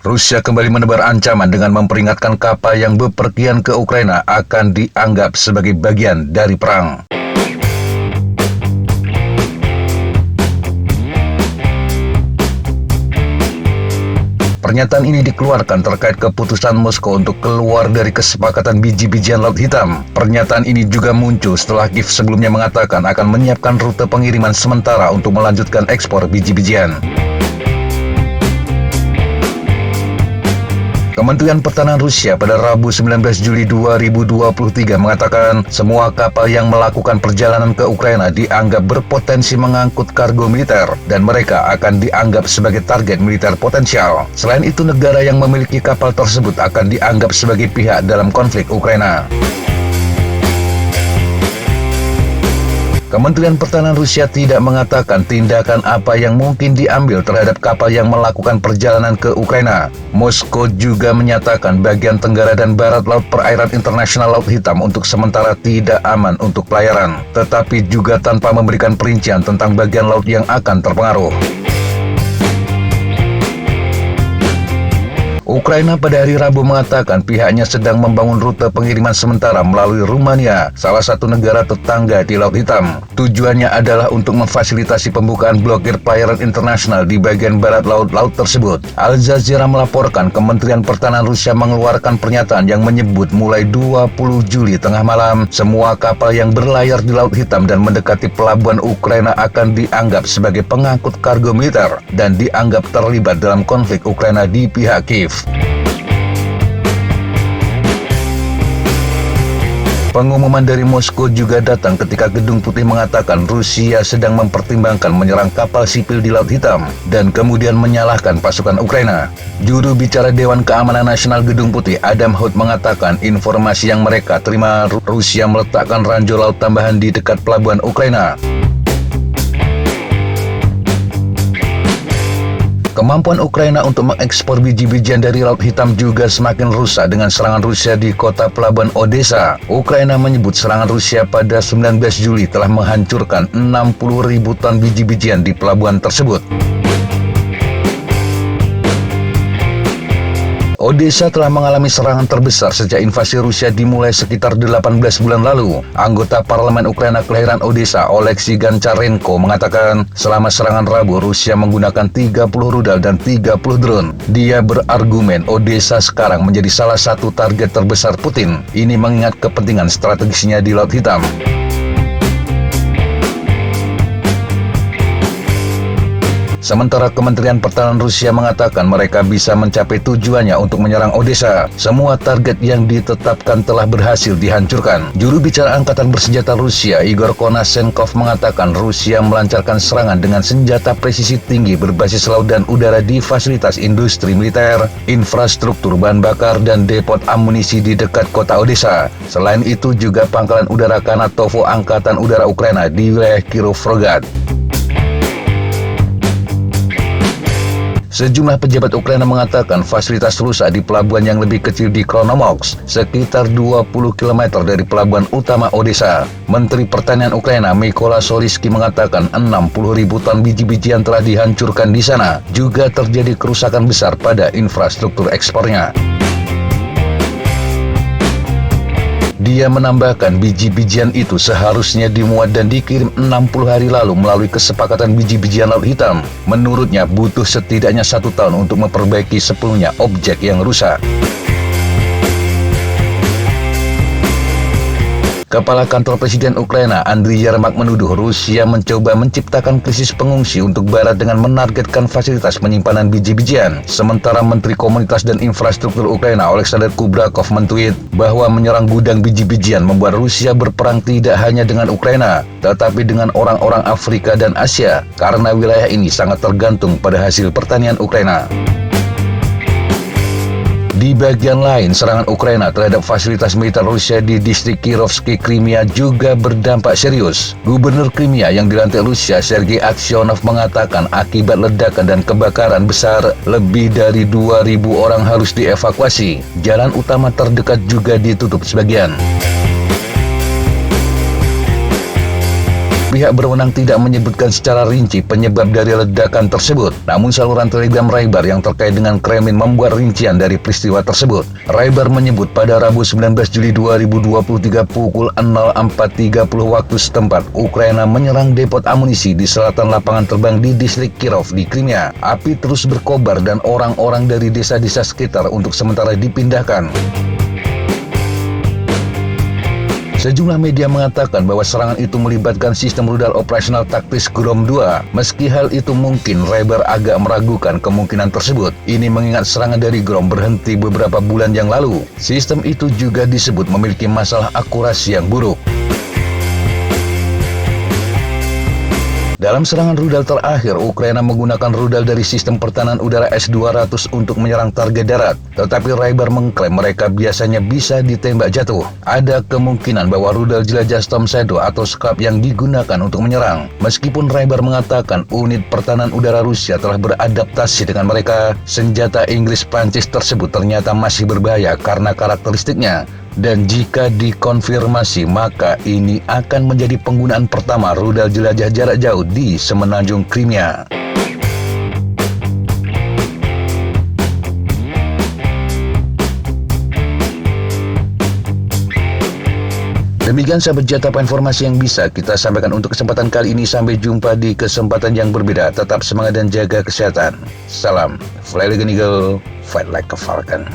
Rusia kembali menebar ancaman dengan memperingatkan kapal yang bepergian ke Ukraina akan dianggap sebagai bagian dari perang. Pernyataan ini dikeluarkan terkait keputusan Moskow untuk keluar dari kesepakatan biji-bijian Laut Hitam. Pernyataan ini juga muncul setelah Kiev sebelumnya mengatakan akan menyiapkan rute pengiriman sementara untuk melanjutkan ekspor biji-bijian. Kementerian Pertahanan Rusia pada Rabu 19 Juli 2023 mengatakan semua kapal yang melakukan perjalanan ke Ukraina dianggap berpotensi mengangkut kargo militer dan mereka akan dianggap sebagai target militer potensial. Selain itu, negara yang memiliki kapal tersebut akan dianggap sebagai pihak dalam konflik Ukraina. Kementerian Pertahanan Rusia tidak mengatakan tindakan apa yang mungkin diambil terhadap kapal yang melakukan perjalanan ke Ukraina. Moskow juga menyatakan bagian tenggara dan barat laut perairan internasional Laut Hitam untuk sementara tidak aman untuk pelayaran, tetapi juga tanpa memberikan perincian tentang bagian laut yang akan terpengaruh. Ukraina pada hari Rabu mengatakan pihaknya sedang membangun rute pengiriman sementara melalui Rumania, salah satu negara tetangga di Laut Hitam. Tujuannya adalah untuk memfasilitasi pembukaan blokir pelayaran internasional di bagian barat laut tersebut. Al Jazeera melaporkan Kementerian Pertahanan Rusia mengeluarkan pernyataan yang menyebut mulai 20 Juli tengah malam, semua kapal yang berlayar di Laut Hitam dan mendekati pelabuhan Ukraina akan dianggap sebagai pengangkut kargo militer dan dianggap terlibat dalam konflik Ukraina di pihak Kiev. Pengumuman dari Moskow juga datang ketika Gedung Putih mengatakan Rusia sedang mempertimbangkan menyerang kapal sipil di Laut Hitam dan kemudian menyalahkan pasukan Ukraina. Juru bicara Dewan Keamanan Nasional Gedung Putih, Adam Hout, mengatakan informasi yang mereka terima Rusia meletakkan ranjau laut tambahan di dekat pelabuhan Ukraina. Kemampuan Ukraina untuk mengekspor biji-bijian dari Laut Hitam juga semakin rusak dengan serangan Rusia di kota pelabuhan Odessa. Ukraina menyebut serangan Rusia pada 19 Juli telah menghancurkan 60.000 ton biji-bijian di pelabuhan tersebut. Odessa telah mengalami serangan terbesar sejak invasi Rusia dimulai sekitar 18 bulan lalu. Anggota parlemen Ukraina kelahiran Odessa, Oleksiy Goncharenko, mengatakan selama serangan Rabu Rusia menggunakan 30 rudal dan 30 drone. Dia berargumen Odessa sekarang menjadi salah satu target terbesar Putin. Ini mengingat kepentingan strategisnya di Laut Hitam. Sementara Kementerian Pertahanan Rusia mengatakan mereka bisa mencapai tujuannya untuk menyerang Odessa. Semua target yang ditetapkan telah berhasil dihancurkan. Juru bicara Angkatan Bersenjata Rusia, Igor Konashenkov, mengatakan Rusia melancarkan serangan dengan senjata presisi tinggi berbasis laut dan udara di fasilitas industri militer, infrastruktur bahan bakar, dan depot amunisi di dekat kota Odessa. Selain itu juga pangkalan udara Kanatovo Angkatan Udara Ukraina di wilayah Kirovograd. Sejumlah pejabat Ukraina mengatakan fasilitas rusak di pelabuhan yang lebih kecil di Kronomorsk, sekitar 20 km dari pelabuhan utama Odessa. Menteri Pertanian Ukraina Mykola Solysky mengatakan 60.000 ton biji-bijian telah dihancurkan di sana. Juga terjadi kerusakan besar pada infrastruktur ekspornya. Dia menambahkan biji-bijian itu seharusnya dimuat dan dikirim 60 hari lalu melalui kesepakatan biji-bijian Laut Hitam. Menurutnya butuh setidaknya 1 tahun untuk memperbaiki sepenuhnya objek yang rusak. Kepala Kantor Presiden Ukraina, Andriy Yermak, menuduh Rusia mencoba menciptakan krisis pengungsi untuk Barat dengan menargetkan fasilitas penyimpanan biji-bijian. Sementara Menteri Komunitas dan Infrastruktur Ukraina, Oleksandr Kubrakov, mentweet bahwa menyerang gudang biji-bijian membuat Rusia berperang tidak hanya dengan Ukraina, tetapi dengan orang-orang Afrika dan Asia, karena wilayah ini sangat tergantung pada hasil pertanian Ukraina. Di bagian lain, serangan Ukraina terhadap fasilitas militer Rusia di distrik Kirovsky, Crimea juga berdampak serius. Gubernur Crimea yang dilantik Rusia, Sergei Aksyonov, mengatakan akibat ledakan dan kebakaran besar, lebih dari 2.000 orang harus dievakuasi. Jalan utama terdekat juga ditutup sebagian. Pihak berwenang tidak menyebutkan secara rinci penyebab dari ledakan tersebut. Namun saluran Telegram Raybar yang terkait dengan Kremlin membuat rincian dari peristiwa tersebut. Raybar menyebut pada Rabu 19 Juli 2023 pukul 04.30 waktu setempat, Ukraina menyerang depot amunisi di selatan lapangan terbang di distrik Kirov di Crimea. Api terus berkobar dan orang-orang dari desa-desa sekitar untuk sementara dipindahkan. Sejumlah media mengatakan bahwa serangan itu melibatkan sistem rudal operasional taktis Grom 2. Meski hal itu mungkin, Raybar agak meragukan kemungkinan tersebut. Ini mengingat serangan dari Grom berhenti beberapa bulan yang lalu. Sistem itu juga disebut memiliki masalah akurasi yang buruk. Dalam serangan rudal terakhir, Ukraina menggunakan rudal dari sistem pertahanan udara S-200 untuk menyerang target darat. Tetapi Raybar mengklaim mereka biasanya bisa ditembak jatuh. Ada kemungkinan bahwa rudal jelajah Storm Shadow atau Scrap yang digunakan untuk menyerang. Meskipun Raybar mengatakan unit pertahanan udara Rusia telah beradaptasi dengan mereka, senjata Inggris-Prancis tersebut ternyata masih berbahaya karena karakteristiknya. Dan jika dikonfirmasi, maka ini akan menjadi penggunaan pertama rudal jelajah jarak jauh di semenanjung Crimea. Demikian sahabat Jatapa informasi yang bisa kita sampaikan untuk kesempatan kali ini. Sampai jumpa di kesempatan yang berbeda. Tetap semangat dan jaga kesehatan. Salam Fly Like an Eagle, Fight Like a Falcon.